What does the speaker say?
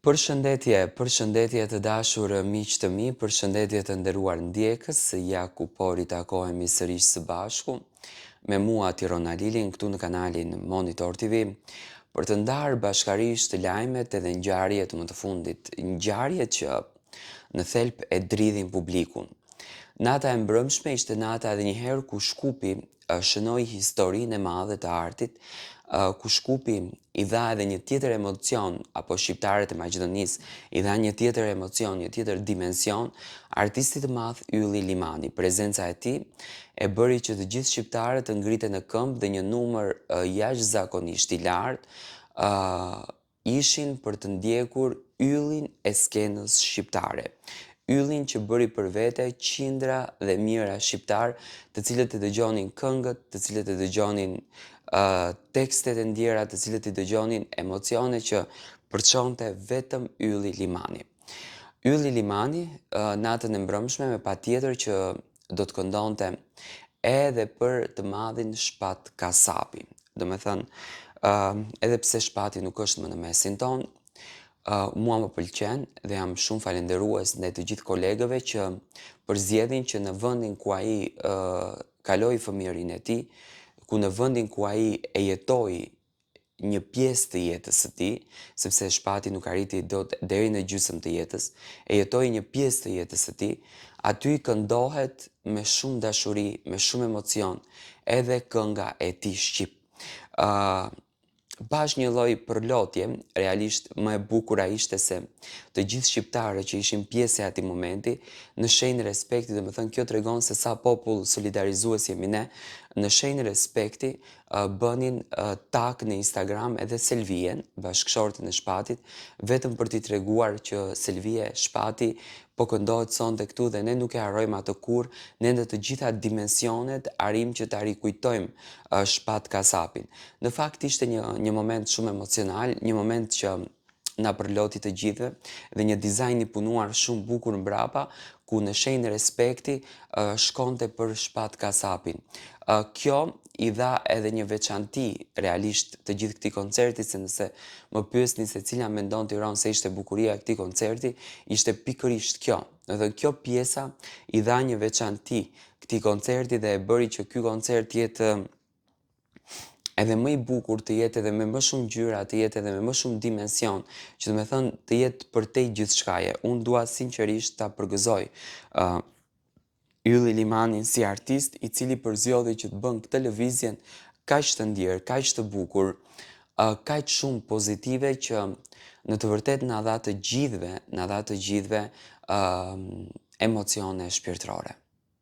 Përshëndetje të dashur miq të mi, përshëndetje të nderuar ndjekës, ja ku po ritakohemi sërish së bashku, me mua Tirona Lilin këtu në kanalin Monitor TV, për të ndarë bashkarisht lajmet edhe ngjarjet më të fundit, ngjarjet që në thelb e dridhin publikun. Nata e mbrëmshme ishte nata edhe njëherë ku Shkupi shënoi historinë e madhe të artit, ku Shkupi i dha edhe një tjetër emocion, apo shqiptarët e Maqedonisë i dha një tjetër emocion, një tjetër dimension, artistit të madh Ylli Limani. Prezenca e tij e bëri që të gjithë shqiptarët të ngriten në këmbë dhe një numër jashtëzakonisht i lartë ishin për të ndjekur yllin e skenës shqiptare. Yllin që bëri për vete qindra dhe mijëra shqiptar, të cilët e dëgjonin këngët, të cilët e dëgjonin tekstet e ndjera, të cilët i dëgjonin emocione që përçonte vetëm Ylli Limani. Ylli Limani natën e mbrëmshme me patjetër që do të këndonte edhe për të madhin Shpat Kasapin. Do me thënë, edhe pse Shpati nuk është më në mesin tonë, mua më pëlqen dhe jam shumë falenderues ndaj të gjithë kolegëve që përzgjedhin që në vendin ku ai kaloi fëmijërinë e tij, ku në vendin ku ai e jetoi një pjesë të jetës së tij, sepse Shpati nuk arriti dot deri në gjysmë të jetës, e jetoi një pjesë të jetës së tij, aty këndohet me shumë dashuri, me shumë emocion, edhe kënga e tij shqip. Bash një lloj përlotje, realisht më e bukura ishte se të gjithë shqiptarët që ishin pjesë e atij momenti, në shenjë respekti, domethënë kjo tregon se sa popull solidarizues jemi ne, në shenjë respekti bënin tag në Instagram edhe Selvien, bashkëshorten e Shpatit, vetëm për t'i treguar që Selvie, Shpati po këndohet sonte këtu dhe ne nuk e harrojmë atë kurrë, ne në të gjitha dimensionet arrim që ta rikujtojmë Shpat Kasapin. Në fakt ishte një moment shumë emocional, një moment që na përloti të gjithëve dhe një dizajn i punuar shumë bukur mbrapa, ku në shenjë respekti shkonte për Shpat Kasapin. Kjo i dha edhe një veçanti realisht të gjithë këtij koncerti, se nëse më pyesni se cila mendon Tiranë se ishte bukuria e këtij koncerti, ishte pikërisht kjo. Dhe kjo pjesa i dha një veçanti këtij koncerti dhe e bëri që ky koncert jetë edhe më i bukur, të jetë edhe me më shumë ngjyra, të jetë edhe me më shumë dimension, që do me thënë të jetë përtej gjithçkaje. Unë dua sinqerisht ta përgëzoj Ylli Limanin si artist i cili përzjodhi që të bën këtë lëvizjen kaq të ndjerë, kaq të bukur, kaq shumë pozitive që në të vërtetë na dha të gjithëve emocione shpirtërore.